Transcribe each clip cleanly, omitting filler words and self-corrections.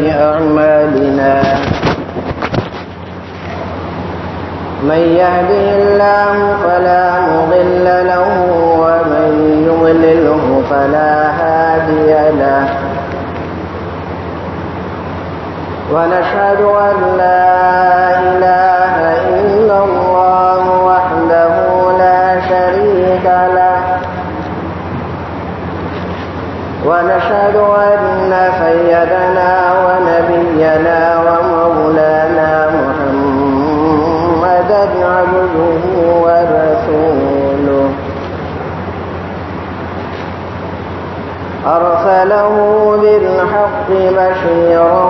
أعمالنا من يهده الله فلا مضل له ومن يضلله فلا هادي له ونشهد أن لا إله إلا الله وحده لا شريك له ونشهد أن سيدنا ونبينا ومولانا محمدا عبده ورسوله أرسله بالحق بشيرا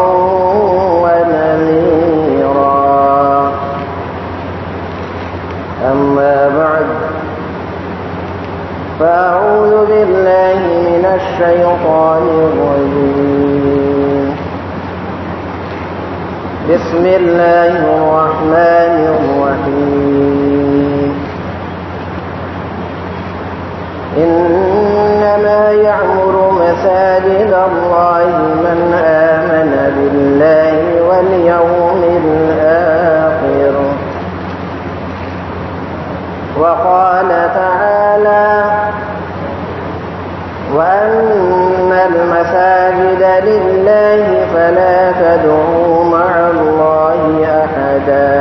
ونذيرا أما بعد فأعوذ بالله من الشيطان الرجيم بسم الله الرحمن الرحيم إنما يعمر مساجد الله من آمن بالله واليوم الآخر وقال تعالى وأن المساجد لله فلا تدعوا مع الله أحدا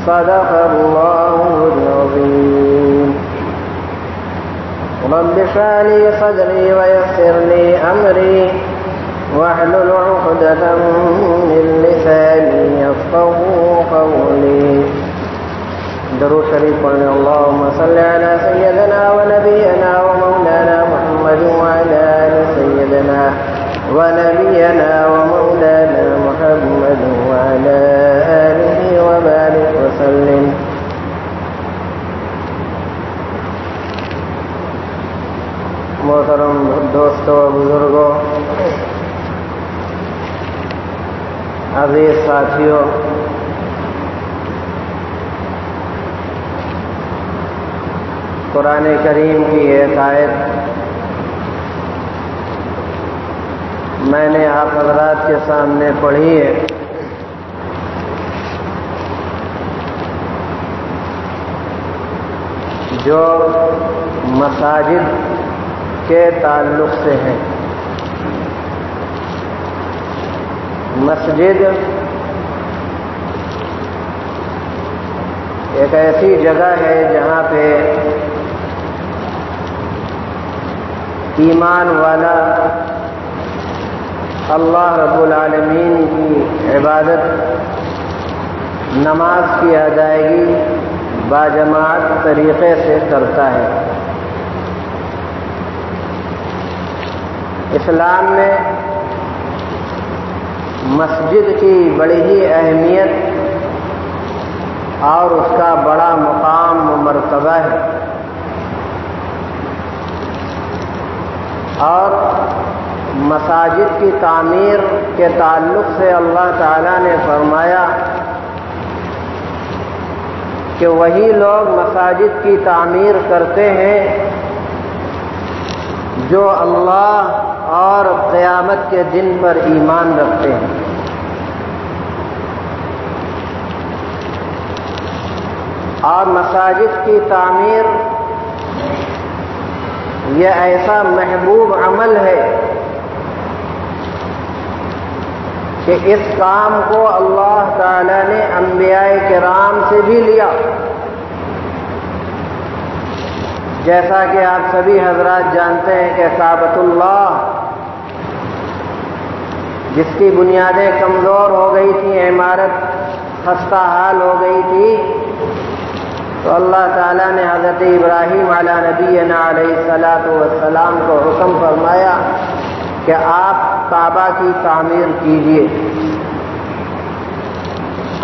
صدق الله العظيم رب اشرح لي صدري ويسر لي أمري واحلل عقدة من لساني يفقهوا قولي درود شریف پڑھنے اللهم صل على سيدنا ونبينا ومولانا محمد وعلى آل سيدنا ونبينا ومولانا محمد وعلى آله وبارك وسلم. محترم دوستو بزرگوں عزیز ساتھیوں، قرآن کریم کی ایک آیت میں نے آپ حضرات کے سامنے پڑھی ہے جو مساجد کے تعلق سے ہے. مسجد ایک ایسی جگہ ہے جہاں پہ ایمان والا اللہ رب العالمین کی عبادت، نماز کی ادائیگی باجماعت طریقے سے کرتا ہے. اسلام میں مسجد کی بڑی ہی اہمیت اور اس کا بڑا مقام و مرتبہ ہے، اور مساجد کی تعمیر کے تعلق سے اللہ تعالیٰ نے فرمایا کہ وہی لوگ مساجد کی تعمیر کرتے ہیں جو اللہ اور قیامت کے دن پر ایمان رکھتے ہیں. اور مساجد کی تعمیر یہ ایسا محبوب عمل ہے کہ اس کام کو اللہ تعالی نے انبیاء کرام سے بھی لیا. جیسا کہ آپ سبھی حضرات جانتے ہیں کہ کعبۃ اللہ جس کی بنیادیں کمزور ہو گئی تھیں، عمارت خستہ حال ہو گئی تھی، تو اللہ تعالیٰ نے حضرت ابراہیم علی نبینا علیہ السلام کو حکم فرمایا کہ آپ کعبہ کی تعمیر کیجیے.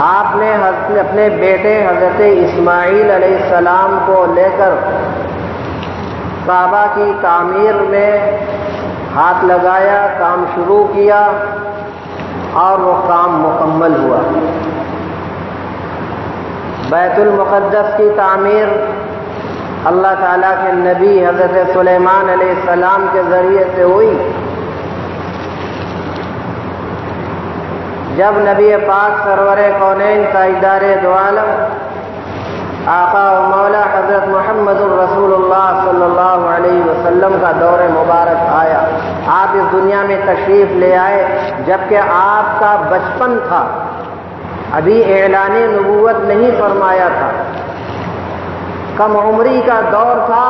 آپ نے اپنے بیٹے حضرت اسماعیل علیہ السلام کو لے کر کعبہ کی تعمیر میں ہاتھ لگایا، کام شروع کیا اور وہ کام مکمل ہوا۔ بیت المقدس کی تعمیر اللہ تعالیٰ کے نبی حضرت سلیمان علیہ السلام کے ذریعے سے ہوئی۔ جب نبی پاک سرور کونین تاجدار دو عالم آقا و مولا حضرت محمد الرسول اللہ صلی اللہ علیہ وسلم کا دور مبارک آیا، آپ اس دنیا میں تشریف لے آئے جبکہ آپ کا بچپن تھا، ابھی اعلان نبوت نہیں فرمایا تھا، کم عمری کا دور تھا۔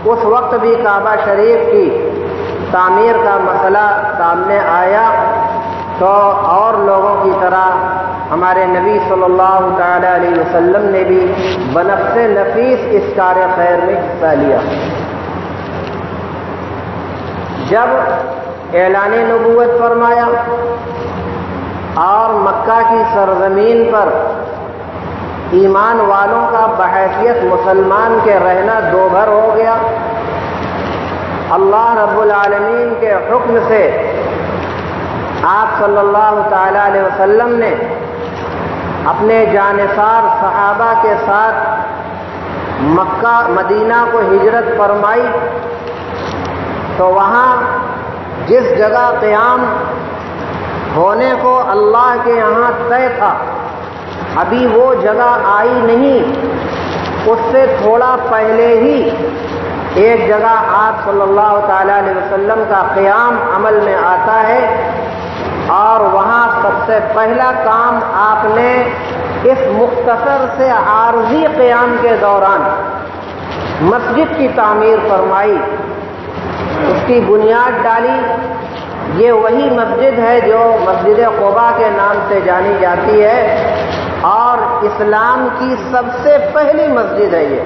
اس وقت بھی کعبہ شریف کی تعمیر کا مسئلہ سامنے آیا تو اور لوگوں کی طرح ہمارے نبی صلی اللہ تعالی علیہ وسلم نے بھی بنفس نفیس اس کار خیر میں حصہ لیا۔ جب اعلان نبوت فرمایا اور مکہ کی سرزمین پر ایمان والوں کا بحیثیت مسلمان کے رہنا دو گھر ہو گیا، اللہ رب العالمین کے حکم سے آپ صلی اللہ تعالی علیہ وسلم نے اپنے جانثار صحابہ کے ساتھ مکہ مدینہ کو ہجرت فرمائی، تو وہاں جس جگہ قیام ہونے کو اللہ کے یہاں طے تھا، ابھی وہ جگہ آئی نہیں، اس سے تھوڑا پہلے ہی ایک جگہ آپ صلی اللہ تعالی علیہ وسلم کا قیام عمل میں آتا ہے، اور وہاں سب سے پہلا کام آپ نے اس مختصر سے عارضی قیام کے دوران مسجد کی تعمیر فرمائی، اس کی بنیاد ڈالی۔ یہ وہی مسجد ہے جو مسجد قباء کے نام سے جانی جاتی ہے اور اسلام کی سب سے پہلی مسجد ہے یہ۔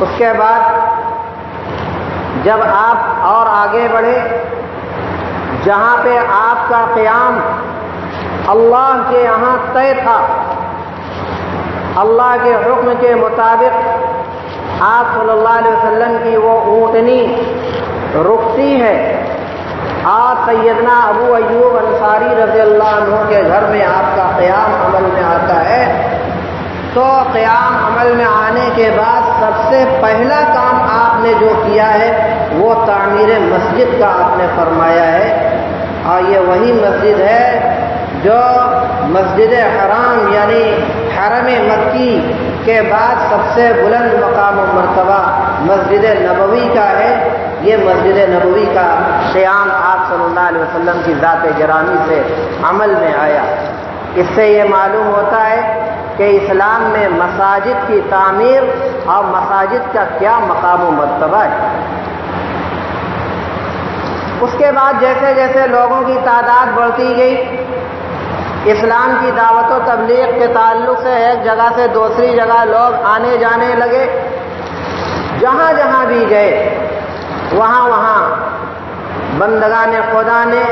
اس کے بعد جب آپ اور آگے بڑھے، جہاں پہ آپ کا قیام اللہ کے یہاں طے تھا، اللہ کے حکم کے مطابق آپ صلی اللہ علیہ وسلم کی وہ اونٹنی رکتی ہے اور سیدنا ابو ایوب انصاری رضی اللہ عنہ کے گھر میں آپ کا قیام عمل میں آتا ہے، تو قیام عمل میں آنے کے بعد سب سے پہلا کام آپ نے جو کیا ہے وہ تعمیر مسجد کا آپ نے فرمایا ہے، اور یہ وہی مسجد ہے جو مسجد حرام یعنی حرم مکی کے بعد سب سے بلند مقام و مرتبہ مسجد نبوی کا ہے۔ یہ مسجد نبوی کا قیام آپ صلی اللہ علیہ وسلم کی ذات گرامی سے عمل میں آیا۔ اس سے یہ معلوم ہوتا ہے کہ اسلام میں مساجد کی تعمیر اور مساجد کا کیا مقام و مرتبہ ہے۔ اس کے بعد جیسے جیسے لوگوں کی تعداد بڑھتی گئی، اسلام کی دعوت و تبلیغ کے تعلق سے ایک جگہ سے دوسری جگہ لوگ آنے جانے لگے، جہاں جہاں بھی گئے وہاں وہاں بندگان خدا نے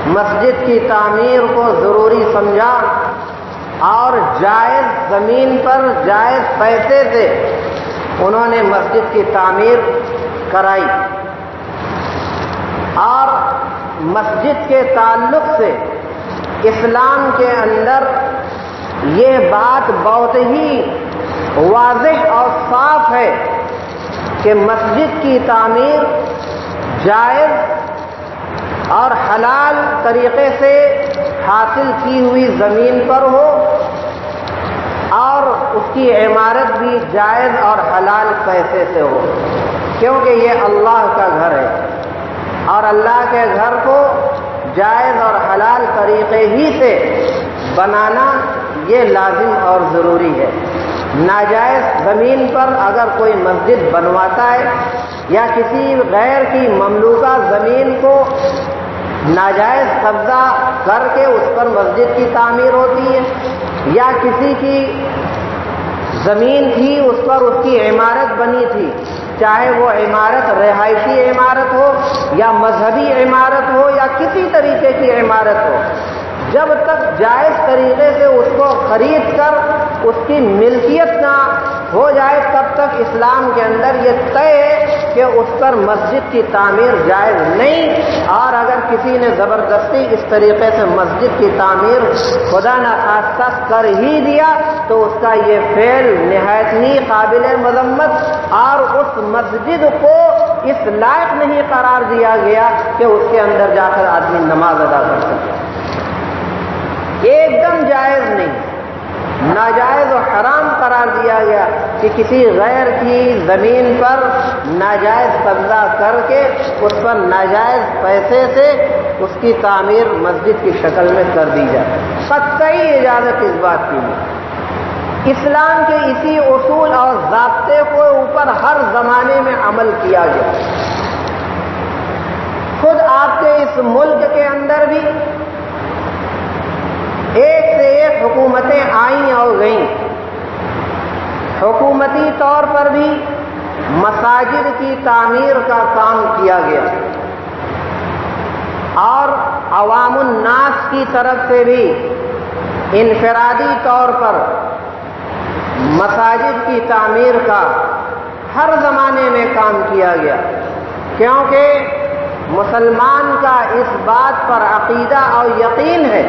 مسجد کی تعمیر کو ضروری سمجھا اور جائز زمین پر جائز پیسے سے انہوں نے مسجد کی تعمیر کرائی، اور مسجد کے تعلق سے اسلام کے اندر یہ بات بہت ہی واضح اور صاف ہے کہ مسجد کی تعمیر جائز اور حلال طریقے سے حاصل کی ہوئی زمین پر ہو، اور اس کی عمارت بھی جائز اور حلال پیسے سے ہو، کیونکہ یہ اللہ کا گھر ہے اور اللہ کے گھر کو جائز اور حلال طریقے ہی سے بنانا یہ لازم اور ضروری ہے۔ ناجائز زمین پر اگر کوئی مسجد بنواتا ہے یا کسی غیر کی مملوکہ زمین کو ناجائز قبضہ کر کے اس پر مسجد کی تعمیر ہوتی ہے، یا کسی کی زمین تھی اس پر اس کی عمارت بنی تھی، چاہے وہ عمارت رہائشی عمارت ہو یا مذہبی عمارت ہو یا کسی طریقے کی عمارت ہو، جب تک جائز طریقے سے اس کو خرید کر اس کی ملکیت نہ ہو جائے تب تک اسلام کے اندر یہ طے ہے کہ اس پر مسجد کی تعمیر جائز نہیں، اور اگر کسی نے زبردستی اس طریقے سے مسجد کی تعمیر خدا نخواستہ کر ہی دیا تو اس کا یہ فعل نہایت ہی قابل مذمت، اور اس مسجد کو اس لائق نہیں قرار دیا گیا کہ اس کے اندر جا کر آدمی نماز ادا کر سکے۔ ایک دم جائز نہیں، ناجائز و حرام قرار دیا گیا کہ کسی غیر کی زمین پر ناجائز قبضہ کر کے اس پر ناجائز پیسے سے اس کی تعمیر مسجد کی شکل میں کر دی جائے۔ قطعی اجازت اس بات کی نہیں۔ اسلام کے اسی اصول اور ضابطے کو اوپر ہر زمانے میں عمل کیا گیا۔ خود آپ کے اس ملک کے اندر بھی ایک سے ایک حکومتیں آئیں اور گئیں، حکومتی طور پر بھی مساجد کی تعمیر کا کام کیا گیا، اور عوام الناس کی طرف سے بھی انفرادی طور پر مساجد کی تعمیر کا ہر زمانے میں کام کیا گیا، کیونکہ مسلمان کا اس بات پر عقیدہ اور یقین ہے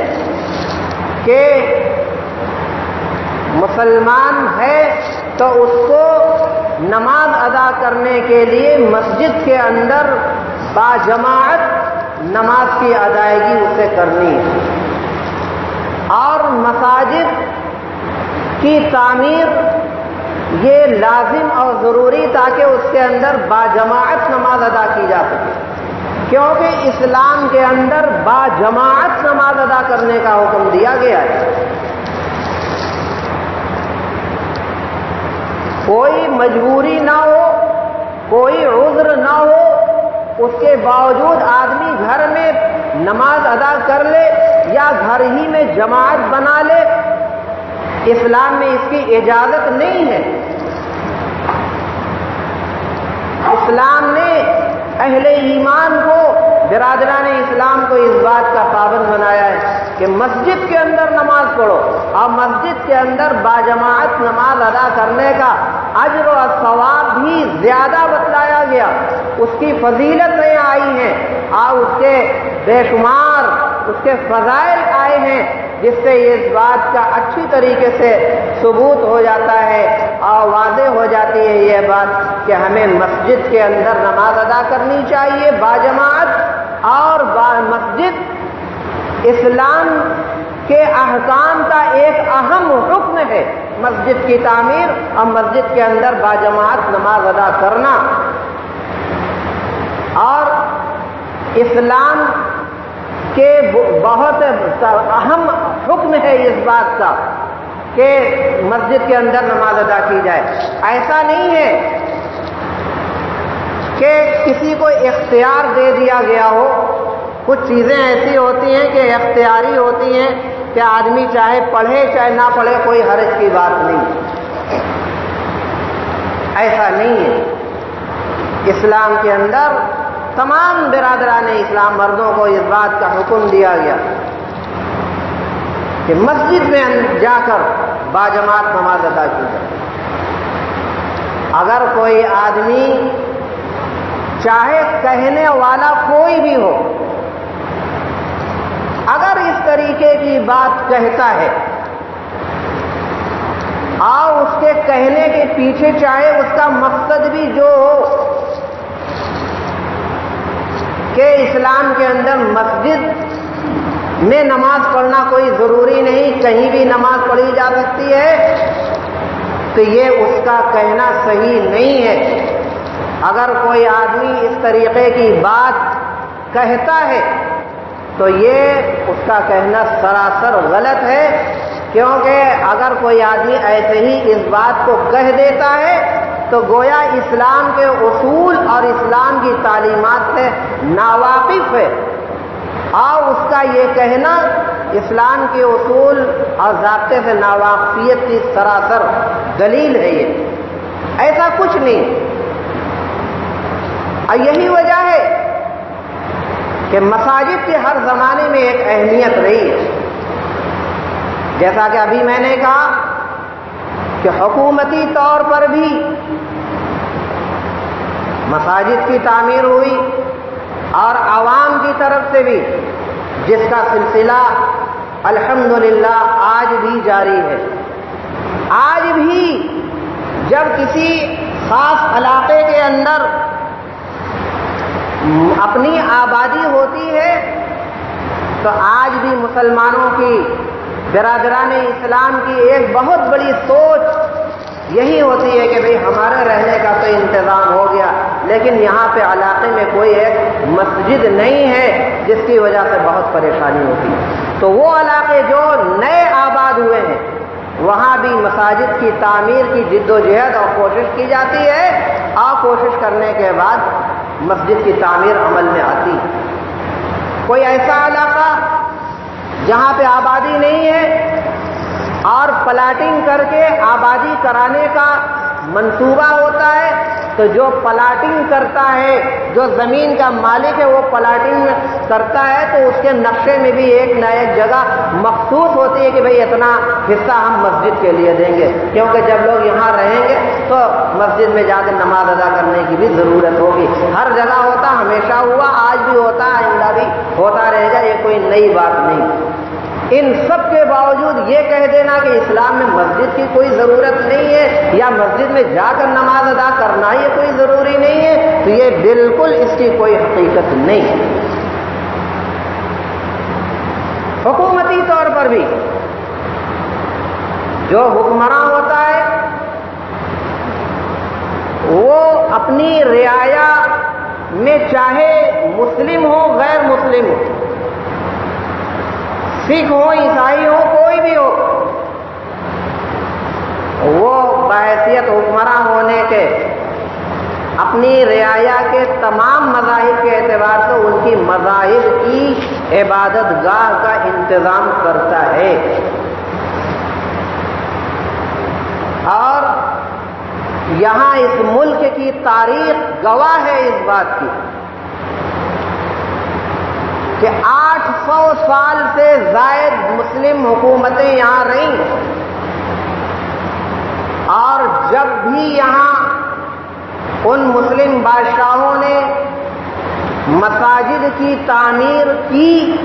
کہ مسلمان ہے تو اس کو نماز ادا کرنے کے لیے مسجد کے اندر باجماعت نماز کی ادائیگی اسے کرنی ہے، اور مساجد کی تعمیر یہ لازم اور ضروری تاکہ اس کے اندر باجماعت نماز ادا کی جا سکے، کیونکہ اسلام کے اندر باجماعت نماز ادا کرنے کا حکم دیا گیا ہے۔ کوئی مجبوری نہ ہو، کوئی عذر نہ ہو، اس کے باوجود آدمی گھر میں نماز ادا کر لے یا گھر ہی میں جماعت بنا لے، اسلام میں اس کی اجازت نہیں ہے۔ اسلام نے اہل ایمان کو، برادران اسلام کو اس بات کا پابند بنایا ہے کہ مسجد کے اندر نماز پڑھو، اور مسجد کے اندر باجماعت نماز ادا کرنے کا اجر و ثواب بھی زیادہ بتلایا گیا، اس کی فضیلتیں آئی ہیں اور اس کے بے شمار اس کے فضائل آئے ہیں، جس سے اس بات کا اچھی طریقے سے ثبوت ہو جاتا ہے اور واضح ہو جاتی ہے یہ بات کہ ہمیں مسجد کے اندر نماز ادا کرنی چاہیے باجماعت، اور مسجد اسلام کے احکام کا ایک اہم رکن ہے، مسجد کی تعمیر اور مسجد کے اندر باجماعت نماز ادا کرنا، اور اسلام کہ بہت اہم حکم ہے اس بات کا کہ مسجد کے اندر نماز ادا کی جائے۔ ایسا نہیں ہے کہ کسی کو اختیار دے دیا گیا ہو، کچھ چیزیں ایسی ہوتی ہیں کہ اختیاری ہوتی ہیں کہ آدمی چاہے پڑھے چاہے نہ پڑھے کوئی حرج کی بات نہیں، ایسا نہیں ہے۔ اسلام کے اندر تمام برادران اسلام مردوں کو اس بات کا حکم دیا گیا کہ مسجد میں جا کر باجماعت نماز ادا کی جائے۔ اگر کوئی آدمی چاہے کہنے والا کوئی بھی ہو، اگر اس طریقے کی بات کہتا ہے اور اس کے کہنے کے پیچھے چاہے اس کا مقصد بھی جو ہو کہ اسلام کے اندر مسجد میں نماز پڑھنا کوئی ضروری نہیں، کہیں بھی نماز پڑھی جا سکتی ہے، تو یہ اس کا کہنا صحیح نہیں ہے۔ اگر کوئی آدمی اس طریقے کی بات کہتا ہے تو یہ اس کا کہنا سراسر غلط ہے، کیونکہ اگر کوئی آدمی ایسے ہی اس بات کو کہہ دیتا ہے تو گویا اسلام کے اصول اور اسلام کی تعلیمات سے ناواقف ہے، اور اس کا یہ کہنا اسلام کے اصول اور ضابطے سے ناواقفیت کی سراسر دلیل ہے۔ یہ ایسا کچھ نہیں، اور یہی وجہ ہے کہ مساجد کی ہر زمانے میں ایک اہمیت رہی ہے۔ جیسا کہ ابھی میں نے کہا کہ حکومتی طور پر بھی مساجد کی تعمیر ہوئی اور عوام کی طرف سے بھی، جس کا سلسلہ الحمدللہ آج بھی جاری ہے۔ آج بھی جب کسی خاص علاقے کے اندر اپنی آبادی ہوتی ہے تو آج بھی مسلمانوں کی، برادران اسلام کی ایک بہت بڑی سوچ یہی ہوتی ہے کہ بھئی ہمارے رہنے کا تو انتظام ہو گیا، لیکن یہاں پہ علاقے میں کوئی ایک مسجد نہیں ہے، جس کی وجہ سے بہت پریشانی ہوتی ہے۔ تو وہ علاقے جو نئے آباد ہوئے ہیں وہاں بھی مساجد کی تعمیر کی جد و جہد اور کوشش کی جاتی ہے، اور کوشش کرنے کے بعد مسجد کی تعمیر عمل میں آتی ہے۔ کوئی ایسا علاقہ جہاں پہ آبادی نہیں ہے اور پلاٹنگ کر کے آبادی کرانے کا منصوبہ ہوتا ہے، تو جو پلاٹنگ کرتا ہے، جو زمین کا مالک ہے، وہ پلاٹنگ کرتا ہے تو اس کے نقشے میں بھی ایک نہ ایک جگہ مخصوص ہوتی ہے کہ بھئی اتنا حصہ ہم مسجد کے لیے دیں گے، کیونکہ جب لوگ یہاں رہیں گے تو مسجد میں جا کے نماز ادا کرنے کی بھی ضرورت ہوگی۔ ہر جگہ ہوتا، ہمیشہ ہوا، آج بھی ہوتا، آئندہ بھی ہوتا رہے گا، یہ کوئی نئی بات نہیں۔ ان سب کے باوجود یہ کہہ دینا کہ اسلام میں مسجد کی کوئی ضرورت نہیں ہے یا مسجد میں جا کر نماز ادا کرنا یہ کوئی ضروری نہیں ہے، تو یہ بالکل اس کی کوئی حقیقت نہیں ہے۔ حکومتی طور پر بھی جو حکمراں ہوتا ہے وہ اپنی رعایا میں چاہے مسلم ہو غیر مسلم ہو، سکھ ہو عیسائی ہو کوئی بھی ہو، وہ بحیثیت حکمراں ہونے کے اپنی رعایا کے تمام مذاہب کے اعتبار سے ان کی مذاہب کی عبادت گاہ کا انتظام کرتا ہے، اور یہاں اس ملک کی تاریخ گواہ ہے اس بات کی کہ 800 سال سے زائد مسلم حکومتیں یہاں رہیں، اور جب بھی یہاں ان مسلم بادشاہوں نے مساجد کی تعمیر کی،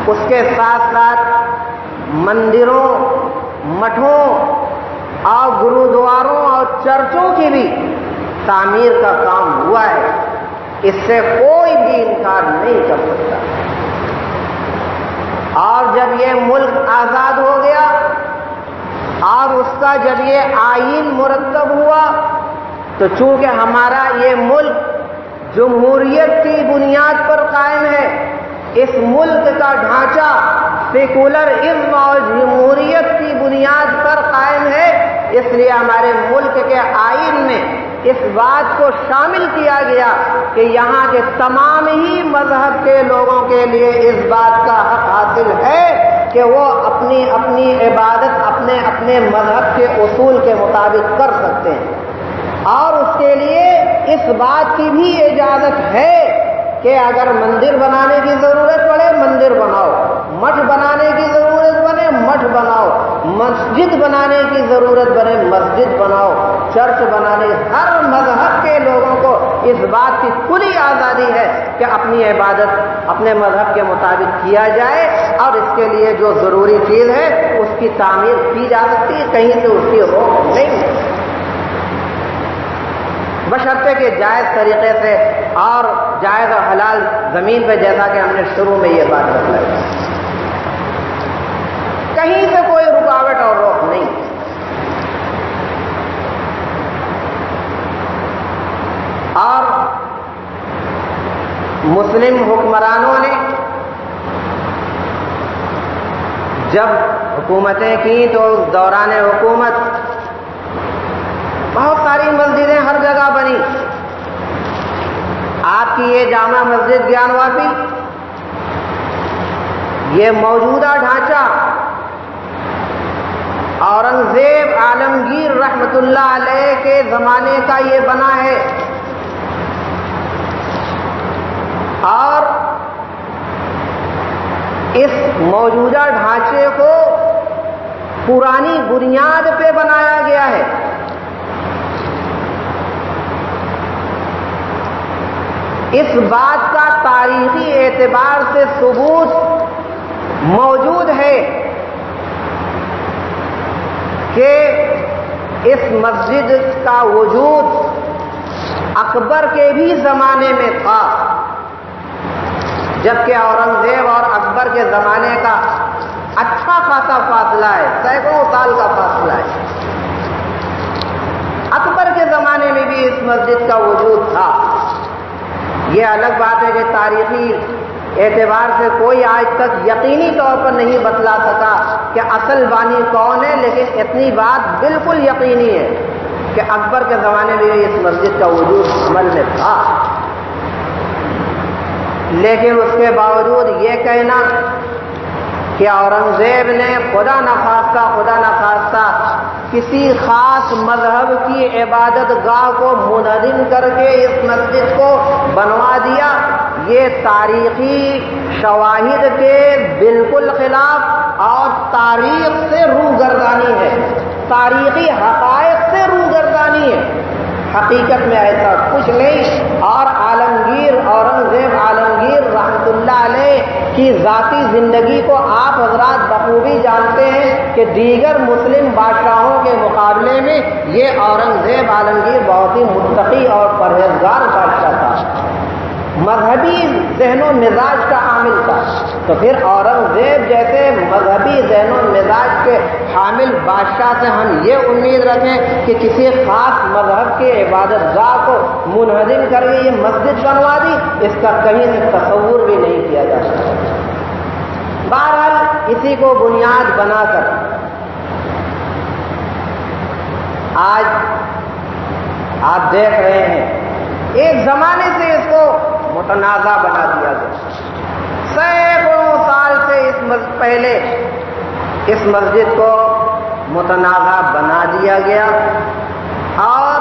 اس کے ساتھ ساتھ مندروں، مٹھوں اور گرودواروں اور چرچوں کی بھی تعمیر کا کام ہوا ہے، اس سے کوئی بھی انکار نہیں کر سکتا۔ اور جب یہ ملک آزاد ہو گیا اور اس کا جب یہ آئین مرتب ہوا تو چونکہ ہمارا یہ ملک جمہوریت کی بنیاد پر قائم ہے، اس ملک کا ڈھانچہ سیکولرزم اور جمہوریت کی بنیاد پر قائم ہے، اس لیے ہمارے ملک کے آئین میں اس بات کو شامل کیا گیا کہ یہاں کے تمام ہی مذہب کے لوگوں کے لیے اس بات کا حق حاصل ہے کہ وہ اپنی اپنی عبادت اپنے اپنے مذہب کے اصول کے مطابق کر سکتے ہیں، اور اس کے لیے اس بات کی بھی اجازت ہے کہ اگر مندر بنانے کی ضرورت پڑے مندر بناؤ، مٹھ بنانے کی ضرورت بنے مٹھ بناؤ، مسجد بنانے کی ضرورت بنے مسجد بناؤ، چرچ بنانے، ہر مذہب کے لوگوں کو اس بات کی کھلی آزادی ہے کہ اپنی عبادت اپنے مذہب کے مطابق کیا جائے، اور اس کے لیے جو ضروری چیز ہے اس کی تعمیر کی جا سکتی ہے، کہیں سے اس کی روک نہیں ہے، بشرطے کہ جائز طریقے سے اور جائز اور حلال زمین پہ، جیسا کہ ہم نے شروع میں یہ بات بتلائی، کہیں سے کوئی رکاوٹ اور روک نہیں۔ اور مسلم حکمرانوں نے جب حکومتیں کی تو اس دوران حکومت بہت ساری مسجدیں ہر جگہ بنی۔ آپ کی یہ جامع مسجد گیان واپی، یہ موجودہ ڈھانچہ اورنگزیب عالمگیر رحمت اللہ علیہ کے زمانے کا یہ بنا ہے، اور اس موجودہ ڈھانچے کو پرانی بنیاد پہ بنایا گیا ہے۔ اس بات کا تاریخی اعتبار سے ثبوت موجود ہے کہ اس مسجد کا وجود اکبر کے بھی زمانے میں تھا، جبکہ اورنگزیب اور اکبر کے زمانے کا اچھا خاصا فاصلہ ہے، سینکڑوں سال کا فاصلہ ہے۔ اکبر کے زمانے میں بھی اس مسجد کا وجود تھا۔ یہ الگ بات ہے کہ تاریخی اعتبار سے کوئی آج تک یقینی طور پر نہیں بتلا سکا کہ اصل بانی کون ہے، لیکن اتنی بات بالکل یقینی ہے کہ اکبر کے زمانے میں بھی اس مسجد کا وجود عمل میں تھا۔ لیکن اس کے باوجود یہ کہنا کہ اورنگزیب نے خدا نخواستہ کسی خاص مذہب کی عبادت گاہ کو منہدم کر کے اس مسجد کو بنوا دیا، یہ تاریخی شواہد کے بالکل خلاف اور تاریخ سے روگردانی ہے، تاریخی حقائق سے روگردانی ہے۔ حقیقت میں ایسا کچھ نہیں، اور اورنگزیب عالمگیر رحمۃ اللہ علیہ کی ذاتی زندگی کو آپ حضرات بخوبی جانتے ہیں کہ دیگر مسلم بادشاہوں کے مقابلے میں یہ اورنگزیب عالمگیر بہت ہی متقی اور پرہیزگار بادشاہ تھا، مذہبی ذہن و مزاج کا حامل تھا۔ تو پھر اورنگزیب جیسے مذہبی ذہن و مزاج کے حامل بادشاہ سے ہم یہ امید رکھیں کہ کسی خاص مذہب کے عبادت گاہ کو منہدم کر کے یہ مسجد بنوا دی، اس کا کہیں سے تصور بھی نہیں کیا جا سکتا۔ بہرحال اسی کو بنیاد بنا کر آج آپ دیکھ رہے ہیں ایک زمانے سے اس کو متنازع بنا دیا گیا۔ سینکڑوں سال سے پہلے اس مسجد کو متنازع بنا دیا گیا، اور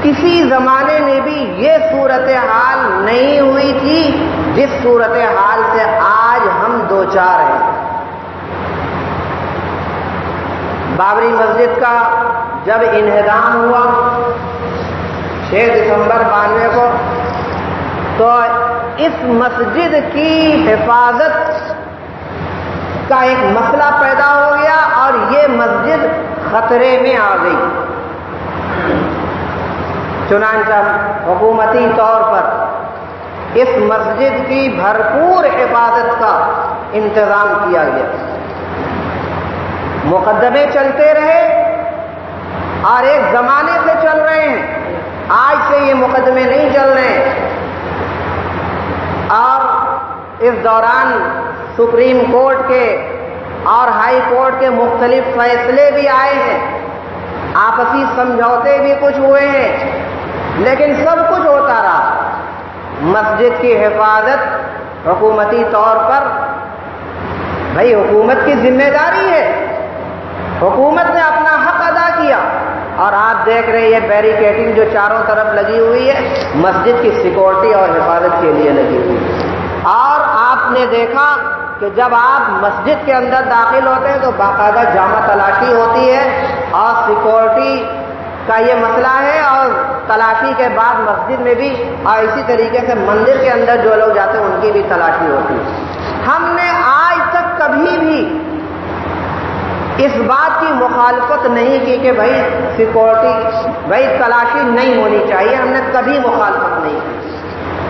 کسی زمانے میں بھی یہ صورتحال نہیں ہوئی تھی جس صورتحال سے آج ہم دوچار ہیں۔ بابری مسجد کا جب انہدام ہوا 6 دسمبر 92 کو، تو اس مسجد کی حفاظت کا ایک مسئلہ پیدا ہو گیا اور یہ مسجد خطرے میں آ گئی۔ چنانچہ حکومتی طور پر اس مسجد کی بھرپور حفاظت کا انتظام کیا گیا۔ مقدمے چلتے رہے اور ایک زمانے سے چل رہے ہیں، آج سے یہ مقدمے نہیں چل رہے ہیں، اور اس دوران سپریم کورٹ کے اور ہائی کورٹ کے مختلف فیصلے بھی آئے ہیں، آپسی سمجھوتے بھی کچھ ہوئے ہیں، لیکن سب کچھ ہوتا رہا۔ مسجد کی حفاظت حکومتی طور پر بھائی حکومت کی ذمہ داری ہے، حکومت نے اپنا حق ادا کیا، اور آپ دیکھ رہے ہیں بیریکیڈنگ جو چاروں طرف لگی ہوئی ہے مسجد کی سیکورٹی اور حفاظت کے لیے لگی ہوئی ہے۔ اور آپ نے دیکھا کہ جب آپ مسجد کے اندر داخل ہوتے ہیں تو باقاعدہ جامع تلاشی ہوتی ہے، اور سیکورٹی کا یہ مسئلہ ہے، اور تلاشی کے بعد مسجد میں بھی، اور اسی طریقے سے مندر کے اندر جو لوگ جاتے ہیں ان کی بھی تلاشی ہوتی ہے۔ ہم نے آج تک کبھی بھی اس بات کی مخالفت نہیں کی کہ بھائی سیکورٹی، بھائی تلاشی نہیں ہونی چاہیے، ہم نے کبھی مخالفت نہیں کی۔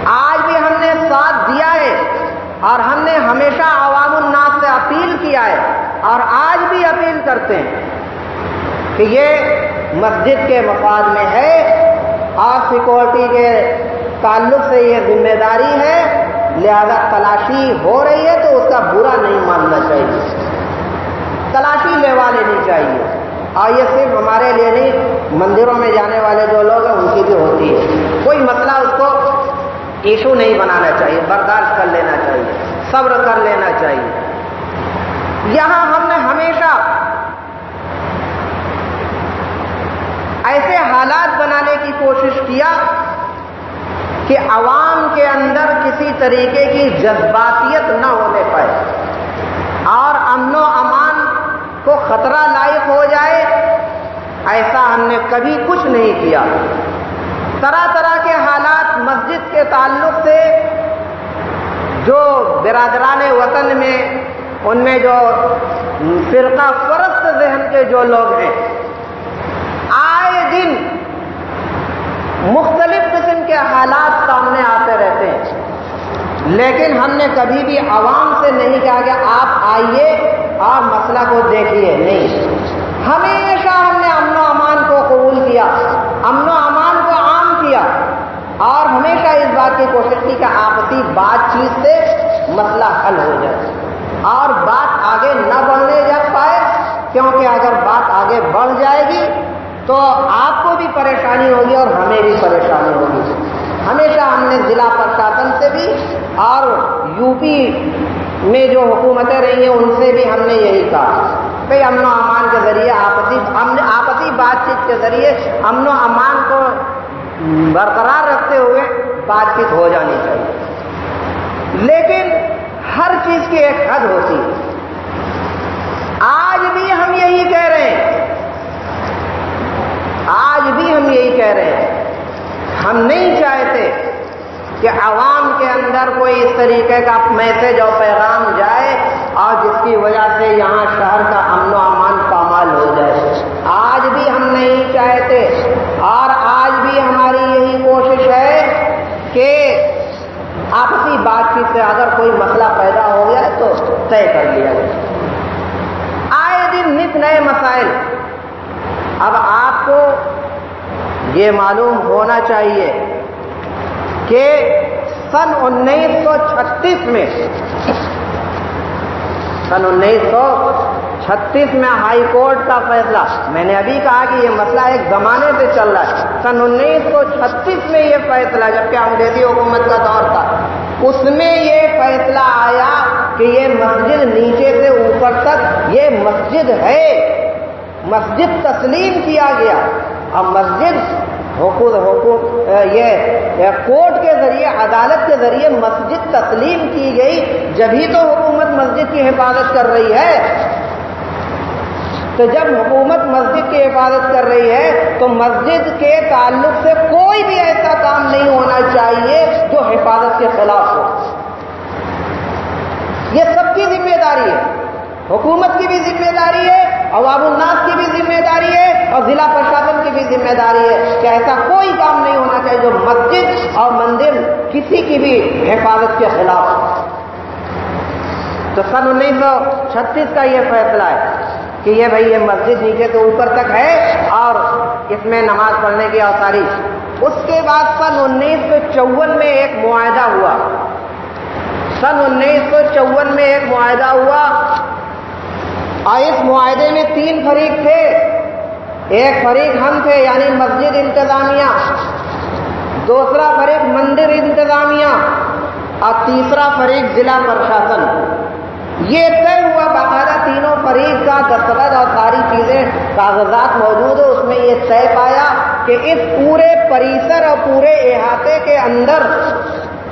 آج بھی ہم نے ساتھ دیا ہے، اور ہم نے ہمیشہ عوام الناس سے اپیل کیا ہے، اور آج بھی اپیل کرتے ہیں کہ یہ مسجد کے مفاد میں ہے، اور سیکورٹی کے تعلق سے یہ ذمہ داری ہے، لہذا تلاشی ہو رہی ہے تو اس کا برا نہیں ماننا چاہیے، تلاشی لیوا لینی چاہیے، اور یہ صرف ہمارے لیے نہیں، مندروں میں جانے والے جو لوگ ہیں ان کی بھی ہوتی ہے۔ کوئی مسئلہ اس کو ایشو نہیں بنانا چاہیے، برداشت کر لینا چاہیے، صبر کر لینا چاہیے۔ یہاں ہم نے ہمیشہ ایسے حالات بنانے کی کوشش کیا کہ عوام کے اندر کسی طریقے کی جذباتیت نہ ہونے پائے، اور امن و امان کو خطرہ لاحق ہو جائے، ایسا ہم نے کبھی کچھ نہیں کیا۔ طرح طرح کے حالات مسجد کے تعلق سے جو برادران وطن میں، ان میں جو فرقہ پرست ذہن کے جو لوگ ہیں، آئے دن مختلف قسم کے حالات سامنے آتے رہتے ہیں، لیکن ہم نے کبھی بھی عوام سے نہیں کہا کہ آپ آئیے اور مسئلہ کو دیکھیے، نہیں۔ ہمیشہ ہم نے امن و امان کو قبول کیا، امن و امان کو عام کیا، اور ہمیشہ اس بات کی کوشش کی کہ آپسی بات چیت سے مسئلہ حل ہو جائے اور بات آگے نہ بڑھنے جا پائے، کیونکہ اگر بات آگے بڑھ جائے گی تو آپ کو بھی پریشانی ہوگی اور ہمیں بھی پریشانی ہوگی۔ ہمیشہ ہم نے ضلع پرشاسن سے بھی اور یو پی میں جو حکومتیں رہی ہیں ان سے بھی ہم نے یہی کہا کہ امن و امان کے ذریعے آپسی بات چیت کے ذریعے امن و امان کو برقرار رکھتے ہوئے بات چیت ہو جانی چاہیے، لیکن ہر چیز کی ایک حد ہوتی ہے۔ آج بھی ہم یہی کہہ رہے ہیں، آج بھی ہم یہی کہہ رہے ہیں، ہم نہیں چاہتے کہ عوام کے اندر کوئی اس طریقے کا میسج اور پیغام جائے اور جس کی وجہ سے یہاں شہر کا امن و امان پامال ہو جائے۔ آج بھی ہم نہیں چاہتے، اور آج بھی ہماری یہی کوشش ہے کہ آپسی بات چیت سے اگر کوئی مسئلہ پیدا ہو گیا تو طے کر لیا جائے۔ آئے دن نت نئے مسائل۔ اب آپ کو یہ معلوم ہونا چاہیے کہ سن 1936 میں ہائی کورٹ کا فیصلہ، میں نے ابھی کہا کہ یہ مسئلہ ایک زمانے سے چل رہا ہے، سن 1936 میں یہ فیصلہ، جبکہ انگریزی حکومت کا دور تھا، اس میں یہ فیصلہ آیا کہ یہ مسجد نیچے سے اوپر تک یہ مسجد ہے، مسجد تسلیم کیا گیا، اب مسجد یہ کورٹ کے ذریعے، عدالت کے ذریعے مسجد تسلیم کی گئی، جبھی تو حکومت مسجد کی حفاظت کر رہی ہے۔ تو جب حکومت مسجد کی حفاظت کر رہی ہے تو مسجد کے تعلق سے کوئی بھی ایسا کام نہیں ہونا چاہیے جو حفاظت کے خلاف ہو۔ یہ سب کی ذمہ داری ہے، حکومت کی بھی ذمہ داری ہے، عوام الناس کی بھی ذمہ داری ہے، اور ضلع پرشاسن کی بھی ذمہ داری ہے کہ ایسا کوئی کام نہیں ہونا چاہیے جو مسجد اور مندر کسی کی بھی حفاظت کے خلاف ہو۔ تو سن 1936 کا یہ فیصلہ ہے کہ یہ بھائی یہ مسجد نیچے سے اوپر تک ہے اور اس میں نماز پڑھنے کی آسانی۔ اس کے بعد سن 1954 میں ایک معاہدہ ہوا، سن 1954 میں ایک معاہدہ ہوا، اور اس معاہدے میں 3 فریق تھے۔ ایک فریق ہم تھے یعنی مسجد انتظامیہ، دوسرا فریق مندر انتظامیہ، اور تیسرا فریق ضلع پرشاسن۔ یہ طے ہوا، باقاعدہ تینوں فریق کا دستخط اور ساری چیزیں کاغذات موجود ہے، اس میں یہ طے پایا کہ اس پورے پریسر اور پورے احاطے کے اندر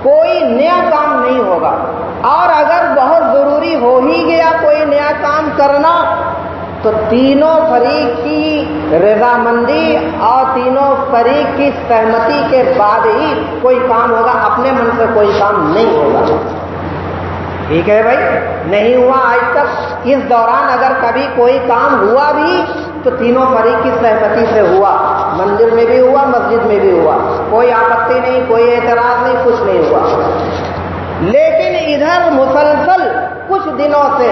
کوئی نیا کام نہیں ہوگا، اور اگر بہت ضروری ہو ہی گیا کوئی نیا کام کرنا تو تینوں فریق کی رضامندی اور تینوں فریق کی سہمتی کے بعد ہی کوئی کام ہوگا، اپنے من سے کوئی کام نہیں ہوگا۔ ٹھیک ہے بھائی، نہیں ہوا آج تک۔ اس دوران اگر کبھی کوئی کام ہوا بھی تو تینوں فریق کی سہمتی سے ہوا، مندر میں بھی ہوا، مسجد میں بھی ہوا، کوئی آپتی نہیں، کوئی اعتراض نہیں، کچھ نہیں ہوا۔ لیکن ادھر مسلسل کچھ دنوں سے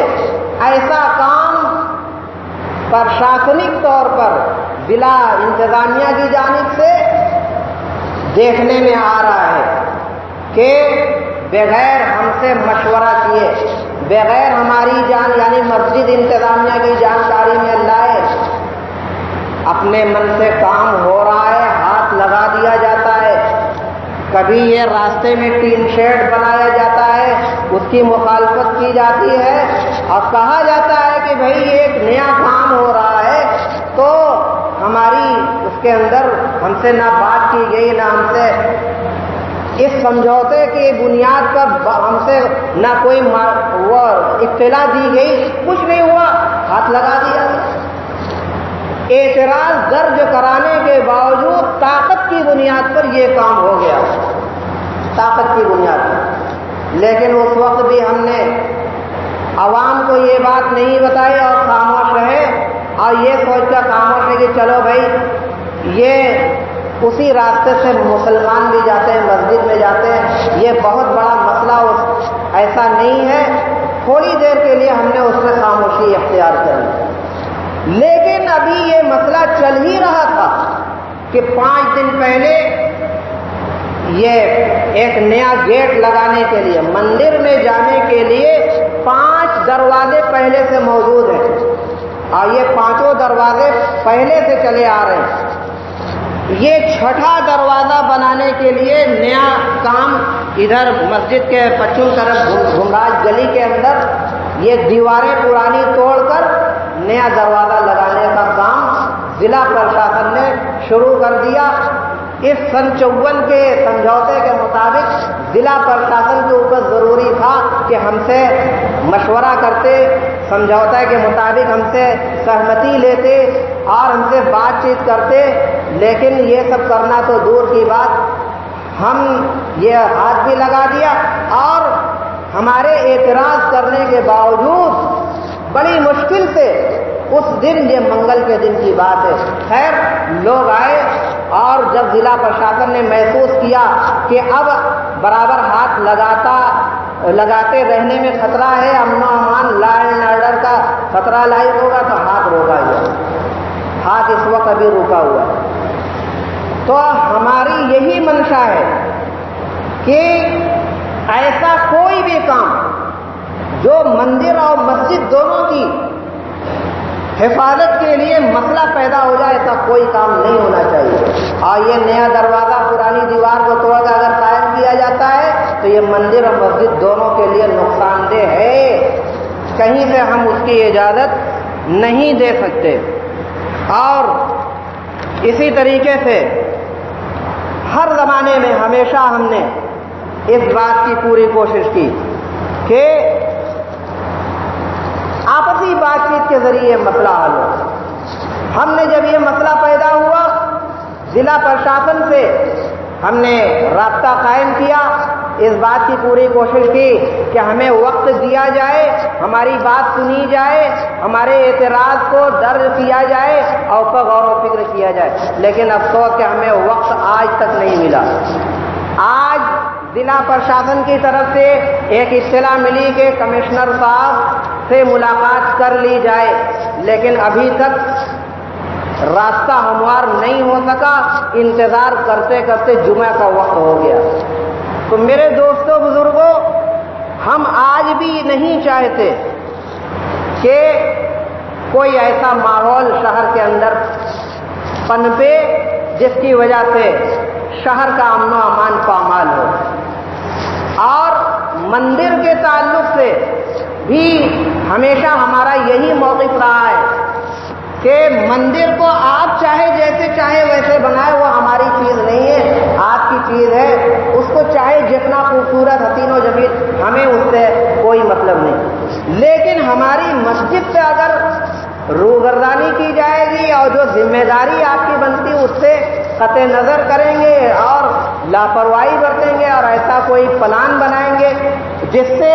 ایسا کام پرشاسنک طور پر ضلع انتظامیہ کی جانب سے دیکھنے میں آ رہا ہے کہ بغیر ہم سے مشورہ کیے، بغیر ہماری یعنی مسجد انتظامیہ کی جانکاری میں لائے، اپنے من سے کام ہو رہا ہے، ہاتھ لگا دیا جاتا ہے۔ کبھی یہ راستے میں ٹین شیڈ بنایا جاتا ہے، اس کی مخالفت کی جاتی ہے، اور کہا جاتا ہے کہ بھائی یہ ایک نیا کام ہو رہا ہے، تو ہماری اس کے اندر ہم سے نہ بات کی گئی، نہ ہم سے اس سمجھوتے کی بنیاد پر ہم سے نہ کوئی وہ اطلاع دی گئی، کچھ نہیں ہوا، ہاتھ لگا دیا۔ اعتراض درج کرانے کے باوجود طاقت کی بنیاد پر یہ کام ہو گیا، طاقت کی بنیاد پر۔ لیکن اس وقت بھی ہم نے عوام کو یہ بات نہیں بتائی اور خاموش رہے، اور یہ سوچ کر خاموش ہے کہ چلو بھائی یہ اسی راستے سے مسلمان بھی جاتے ہیں، مسجد میں جاتے ہیں، یہ بہت بڑا مسئلہ ایسا نہیں ہے، تھوڑی دیر کے لیے ہم نے اس میں خاموشی اختیار کری۔ لیکن ابھی یہ مسئلہ چل ہی رہا تھا کہ 5 دن پہلے یہ ایک نیا گیٹ لگانے کے لیے، مندر میں جانے کے لیے 5 دروازے پہلے سے موجود ہیں، اور یہ 5 دروازے پہلے سے چلے آ رہے ہیں۔ یہ 6واں دروازہ بنانے کے لیے نیا کام ادھر مسجد کے پچھم طرف گھمراج گلی کے اندر یہ دیواریں پرانی توڑ کر نیا دروازہ لگانے کا کام ضلع پرشاسن نے شروع کر دیا۔ اس سن 54 کے سمجھوتے کے مطابق ضلع پرشاسن کے اوپر ضروری تھا کہ ہم سے مشورہ کرتے، سمجھوتے کے مطابق ہم سے سہمتی لیتے اور ہم سے بات چیت کرتے، لیکن یہ سب کرنا تو دور کی بات، ہم یہ ہاتھ بھی لگا دیا اور ہمارے اعتراض کرنے کے باوجود بڑی مشکل سے اس دن، یہ منگل کے دن کی بات ہے، خیر لوگ آئے، اور جب ضلع پرشاسن نے محسوس کیا کہ اب برابر ہاتھ لگاتے رہنے میں خطرہ ہے، امن و امان، لا اینڈ آرڈر کا خطرہ لاحق ہوگا، تو ہاتھ روکا گیا۔ ہاتھ اس وقت ابھی روکا ہوا ہے۔ تو ہماری یہی منشا ہے کہ ایسا کوئی بھی کام جو مندر اور مسجد دونوں کی حفاظت کے لیے مسئلہ پیدا ہو جائے، ایسا کوئی کام نہیں ہونا چاہیے۔ اور یہ نیا دروازہ پرانی دیوار کو توڑ کر اگر قائم کیا جاتا ہے تو یہ مندر اور مسجد دونوں کے لیے نقصان دہ ہے، کہیں سے ہم اس کی اجازت نہیں دے سکتے۔ اور اسی طریقے سے ہر زمانے میں ہمیشہ ہم نے اس بات کی پوری کوشش کی کہ آپسی بات چیت کے ذریعے مسئلہ حل ہو۔ ہم نے جب یہ مسئلہ پیدا ہوا، ضلع پرشاسن سے ہم نے رابطہ قائم کیا، اس بات کی پوری کوشش کی کہ ہمیں وقت دیا جائے، ہماری بات سنی جائے، ہمارے اعتراض کو درج کیا جائے اور اس پر غور و فکر کیا جائے، لیکن افسوس کہ ہمیں وقت آج تک نہیں ملا۔ آج ضلع پرشاسن کی طرف سے ایک اطلاع ملی کہ کمشنر صاحب سے ملاقات کر لی جائے، لیکن ابھی تک راستہ ہموار نہیں ہو سکا، انتظار کرتے کرتے جمعہ کا وقت ہو گیا۔ تو میرے دوستوں بزرگوں، ہم آج بھی نہیں چاہتے کہ کوئی ایسا ماحول شہر کے اندر پنپے جس کی وجہ سے شہر کا امن و امان پامال ہو۔ اور مندر کے تعلق سے بھی ہمیشہ ہمارا یہی موقف رہا ہے کہ مندر کو آپ چاہے جیسے چاہے ویسے بنائے، وہ ہماری چیز نہیں ہے، آپ کی چیز ہے، اس کو چاہے جتنا خوبصورت حسین و جمیل، ہمیں اس سے کوئی مطلب نہیں، لیکن ہماری مسجد سے اگر روگردانی کی جائے گی اور جو ذمہ داری آپ کی بنتی اس سے قطع نظر کریں گے اور لاپرواہی برتیں گے اور ایسا کوئی پلان بنائیں گے جس سے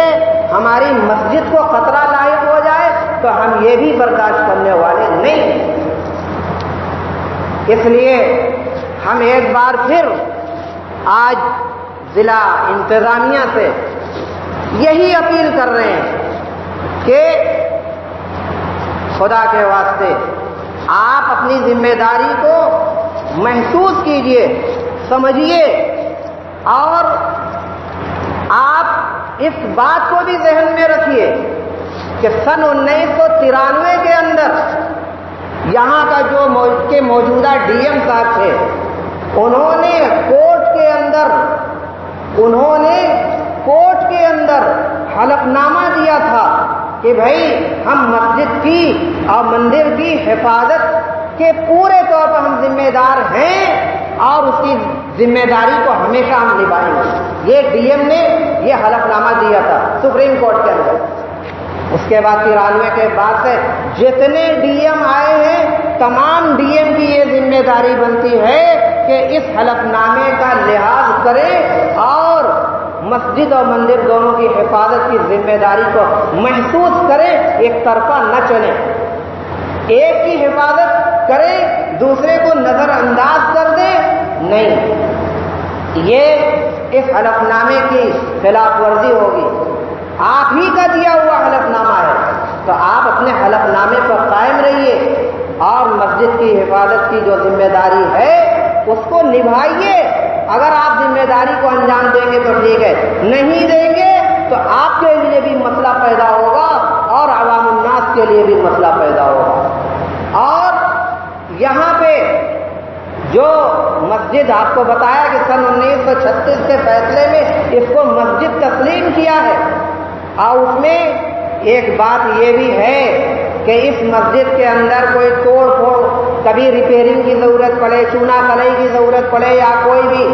ہماری مسجد کو خطرہ لاحق ہو جائے، تو ہم یہ بھی برداشت کرنے والے نہیں۔ اس لیے ہم ایک بار پھر آج ضلع انتظامیہ سے یہی اپیل کر رہے ہیں کہ خدا کے واسطے آپ اپنی ذمہ داری کو محسوس کیجئے، سمجھیے، اور آپ اس بات کو بھی ذہن میں رکھیے کہ سن 1993 کے اندر یہاں کا جو کے موجودہ ڈی ایم صاحب تھے، انہوں نے کوٹ کے اندر حلف نامہ دیا تھا کہ بھائی ہم مسجد کی اور مندر کی حفاظت کے پورے طور پر ہم ذمہ دار ہیں اور اس کی ذمہ داری کو ہمیشہ ہم نبھائیں گے۔ یہ ڈی ایم نے یہ حلف نامہ دیا تھا سپریم کورٹ کے اندر۔ اس کے بعد 93 کے بعد سے جتنے ڈی ایم آئے ہیں تمام ڈی ایم کی یہ ذمہ داری بنتی ہے کہ اس حلف نامے کا لحاظ کرے اور مسجد اور مندر دونوں کی حفاظت کی ذمہ داری کو محسوس کرے، ایک طرفہ نہ چلے، ایک کی حفاظت کرے دوسرے کو نظر انداز کر دے، نہیں، یہ اس حلف نامے کی خلاف ورزی ہوگی۔ آپ ہی کا دیا ہوا حلف نامہ ہے تو آپ اپنے حلف نامے پر قائم رہیے اور مسجد کی حفاظت کی جو ذمہ داری ہے اس کو نبھائیے۔ اگر آپ ذمہ داری کو انجام دیں گے تو ٹھیک ہے، نہیں دیں گے تو آپ کے لیے بھی مسئلہ پیدا ہوگا اور عوام الناس کے لیے بھی مسئلہ پیدا ہوگا۔ اور یہاں پہ جو مسجد آپ کو بتایا کہ سن 1936 کے فیصلے میں اس کو مسجد تسلیم کیا ہے، اور اس میں ایک بات یہ بھی ہے کہ اس مسجد کے اندر کوئی توڑ پھوڑ، کبھی ریپیئرنگ کی ضرورت پڑے، چونا کلائی کی ضرورت پڑے یا کوئی بھی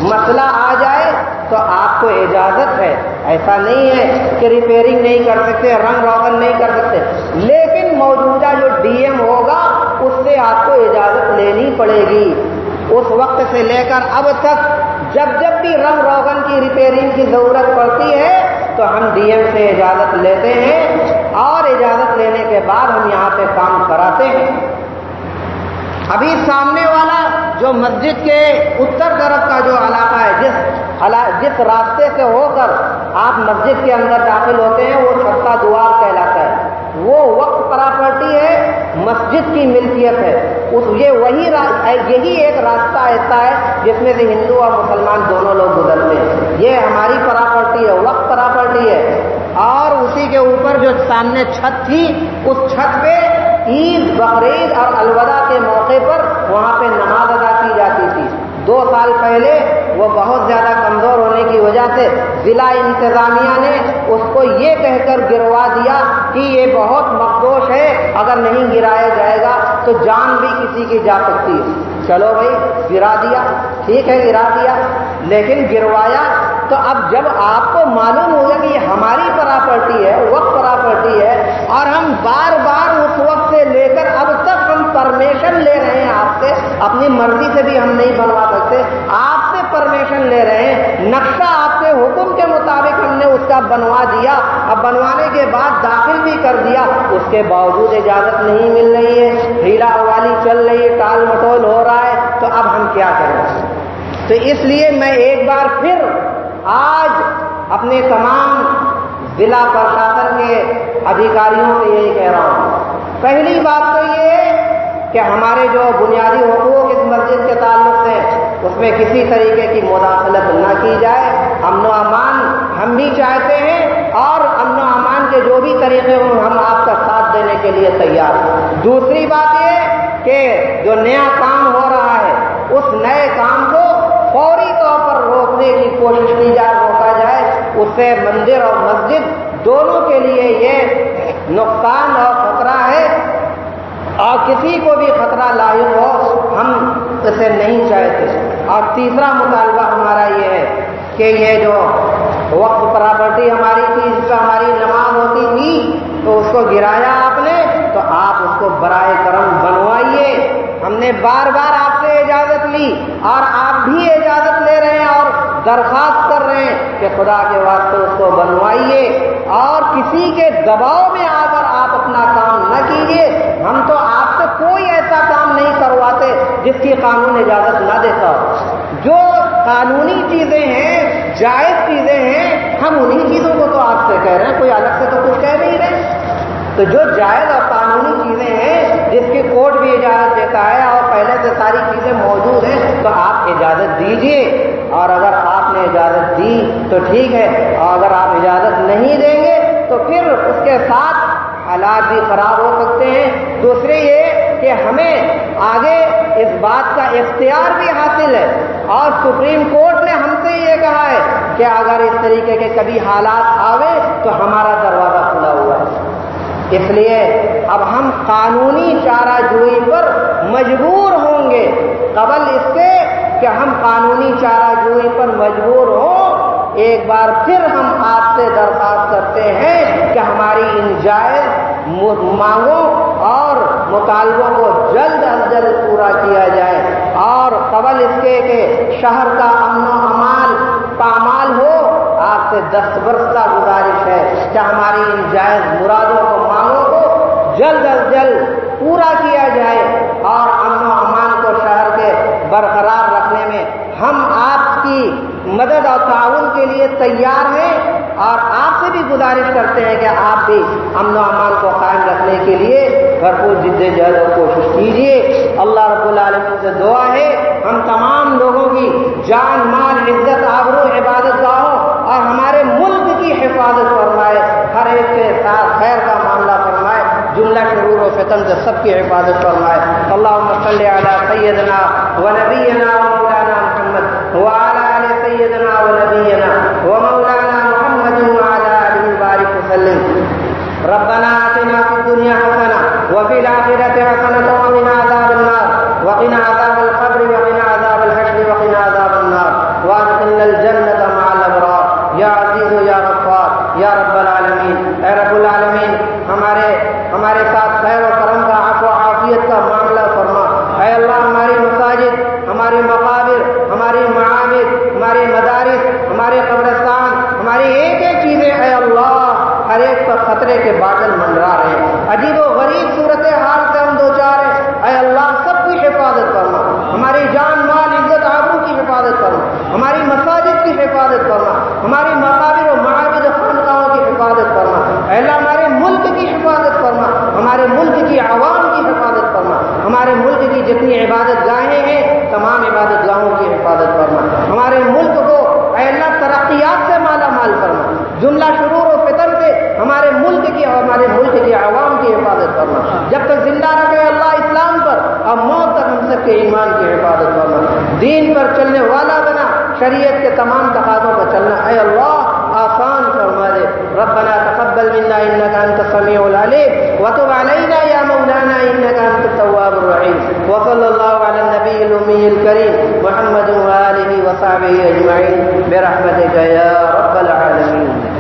مسئلہ آ جائے تو آپ کو اجازت ہے۔ ایسا نہیں ہے کہ ریپیئرنگ نہیں کر سکتے، رنگ روغن نہیں کر سکتے، لیکن موجودہ جو ڈی ایم ہوگا اس سے آپ کو اجازت لینی پڑے گی۔ اس وقت سے لے کر اب تک جب جب بھی رنگ روغن کی ریپیئرنگ کی ضرورت پڑتی ہے تو ہم ڈی ایم سے اجازت لیتے ہیں اور اجازت لینے کے بعد ہم یہاں پہ کام کراتے ہیں۔ ابھی سامنے والا جو مسجد کے اتر طرف کا جو علاقہ ہے، جس راستے سے ہو کر آپ مسجد کے اندر داخل ہوتے ہیں وہ چھتا دوار کہلاتا ہے۔ وہ وقف پراپرٹی ہے، مسجد کی ملکیت ہے۔ یہی ایک راستہ ایسا ہے جس میں سے ہندو اور مسلمان دونوں لوگ گزرتے ہیں۔ یہ ہماری پراپرٹی ہے، وقف پراپرٹی ہے۔ اور اسی کے اوپر جو سامنے چھت تھی، اس چھت پہ عید، بقرعید اور الوداع کے موقع پر وہاں پہ نماز ادا کی جاتی تھی۔ 2 سال پہلے وہ بہت زیادہ کمزور ہونے کی وجہ سے ضلع انتظامیہ نے اس کو یہ کہہ کر گروا دیا کہ یہ بہت مقدوش ہے، اگر نہیں گرایا جائے گا تو جان بھی کسی کی جا سکتی ہے۔ چلو بھائی گرا دیا، ٹھیک ہے گرا دیا، لیکن گروایا تو اب جب آپ کو معلوم ہوگا کہ یہ ہماری پراپرٹی ہے، وقف پراپرٹی ہے، اور ہم بار بار اس وقت سے لے کر اب تک ہم پرمیشن لے رہے ہیں آپ سے، اپنی مرضی سے بھی ہم نہیں بنوا سکتے، آپ سے پرمیشن لے رہے ہیں، نقشہ آپ کے حکم کے مطابق ہم نے اس کا بنوا دیا، اب بنوانے کے بعد داخل بھی کر دیا، اس کے باوجود اجازت نہیں مل رہی ہے، ہیلا حوالی چل رہی ہے، ٹال مٹول ہو رہا ہے، تو اب ہم کیا کریں؟ تو اس لیے میں ایک بار پھر آج اپنے تمام ضلع پرشاسن کے ادھیکاریوں سے یہی کہہ رہا ہوں، پہلی بات تو یہ ہے کہ ہمارے جو بنیادی حقوق اس مسجد کے تعلق سے اس میں کسی طریقے کی مداخلت نہ کی جائے۔ امن و امان ہم بھی چاہتے ہیں اور امن و امان کے جو بھی طریقے ہوں ہم آپ کا ساتھ دینے کے لیے تیار ہیں۔ دوسری بات یہ کہ جو نیا کام ہو رہا ہے اس نئے کام کو فوری طور پر روکنے کی کوشش کی جائے، روکا جائے، اس سے مندر اور مسجد دونوں کے لیے یہ نقصان اور خطرہ ہے، اور کسی کو بھی خطرہ لاحق ہو ہم اسے نہیں چاہتے۔ اور تیسرا مطالبہ ہمارا یہ ہے کہ یہ جو وقف پراپرٹی ہماری تھی، جس پہ ہماری نماز ہوتی تھی، تو اس کو گرایا آپ نے، تو آپ اس کو برائے کرم بنوائیے۔ ہم نے بار بار آپ سے اجازت لی اور آپ بھی اجازت لے رہے ہیں اور درخواست کر رہے ہیں کہ خدا کے واسطے اس کو بنوائیے، اور کسی کے دباؤ میں آ کر آپ اپنا کام نہ کیجیے۔ ہم تو آپ سے کوئی ایسا کام نہیں کرواتے جس کی قانون اجازت نہ دیتا ہو۔ جو قانونی چیزیں ہیں، جائز چیزیں ہیں، ہم انہی چیزوں کو تو آپ سے کہہ رہے ہیں، کوئی الگ سے تو کچھ کہہ نہیں رہے۔ تو جو جائز اور قانونی چیزیں ہیں جس کی کورٹ بھی اجازت دیتا ہے اور پہلے سے ساری چیزیں موجود ہیں، تو آپ اجازت دیجیے، اور اگر آپ نے اجازت دی تو ٹھیک ہے، اور اگر آپ اجازت نہیں دیں گے تو پھر اس کے ساتھ حالات بھی خراب ہو سکتے ہیں۔ دوسرے یہ کہ ہمیں آگے اس بات کا اختیار بھی حاصل ہے، اور سپریم کورٹ نے ہم سے یہ کہا ہے کہ اگر اس طریقے کے کبھی حالات آوے تو ہمارا دروازہ کھلا ہوا ہے۔ اس لیے اب ہم قانونی چارہ جوئی پر مجبور ہوں گے، قبل اس کے کہ ہم قانونی چارہ جوئی پر مجبور ہوں، ایک بار پھر ہم آپ سے درخواست کرتے ہیں کہ ہماری ان جائز مانگوں اور مطالبوں کو جلد از جلد پورا کیا جائے، اور قبل اس کے کہ شہر کا امن و امان پامال ہو، آپ سے دستبرسہ گزارش ہے کہ ہماری ان جائز مرادوں کو مانگوں کو جلد از جلد پورا کیا جائے، اور امن و امان کو شہر کے برقرار رکھنے میں ہم آپ کی مدد اور تعاون کے لیے تیار ہیں، اور آپ سے بھی گزارش کرتے ہیں کہ آپ بھی امن و امان کو قائم رکھنے کے لیے بھرپور جد جہد اور کوشش کیجیے۔ اللہ رب العالمین سے دعا ہے ہم تمام لوگوں کی جان مال عزت آبرو عبادت گاہوں اور ہمارے ملک کی حفاظت فرمائے، ہر ایک کے ساتھ خیر کا معاملہ فرمائے، جملہ شرور و فتن سے سب کی حفاظت فرمائے۔ اللہم صلی علی سیدنا و نبینا و مولانا محمد وعلی آل سیدنا و نبینا و مولانا محمد وعلی آلہ بارک وسلم۔ ربنا آتنا فی الدنیا حسنہ وفی الآخرۃ حسنۃ وقنا عذاب النار وقنا عذاب القبر وقنا عذاب الحشر وقنا عذاب النار وادخلنا الجنۃ مع الابرار یا عزیز یا غفار یا رب العالمین۔ اے رب العالمین، ہمارے ساتھ خیر و کرم کا عفو و عافیت کا معاملہ فرما۔ اے اللہ، ہماری مساجد، ہماری مقابر، ہماری معابد، ہمارے مدارس، ہمارے قبرستان، ہماری ایک ایک چیزیں اے اللہ ہر ایک پر خطرے کے بادل منڈرا رہے ہیں، عجیب و غریب صورتحال سے ہم دوچار ہیں، اے اللہ سب کی حفاظت کرنا، ہماری جان مال عزت آبرو کی حفاظت کرنا، ہماری مساجد کی حفاظت کرنا، ہماری مقابر و معابد و خانقاہوں کی حفاظت کرنا، اے اللہ ہمارے ملک کی حفاظت کرنا، ہمارے ملک کی عوام کی حفاظت کرنا، ہمارے ملک کی جتنی عبادت گاہیں ہیں تمام عبادت گاہوں کی حفاظت کرنا، ہمارے ملک کو اے اللہ ترقیات سے مالا مال کرنا، جملہ شرور و فتن سے ہمارے ملک کی عوام کی حفاظت کرنا، جب تک زندہ رکھے اللہ اسلام پر اور موت تک ہم سب کے ایمان کی حفاظت کرنا، دین پر چلنے والا بنا، شریعت کے تمام تقاضوں پر چلنا اے اللہ آسان فرما دے۔ ربنا تقبل منا انك انت السميع العليم وتب علينا يا مولانا انك انت التواب الرحيم، وصلى الله على النبي الامي الكريم محمد وآله وصحبه اجمعين برحمتك يا رب العالمين۔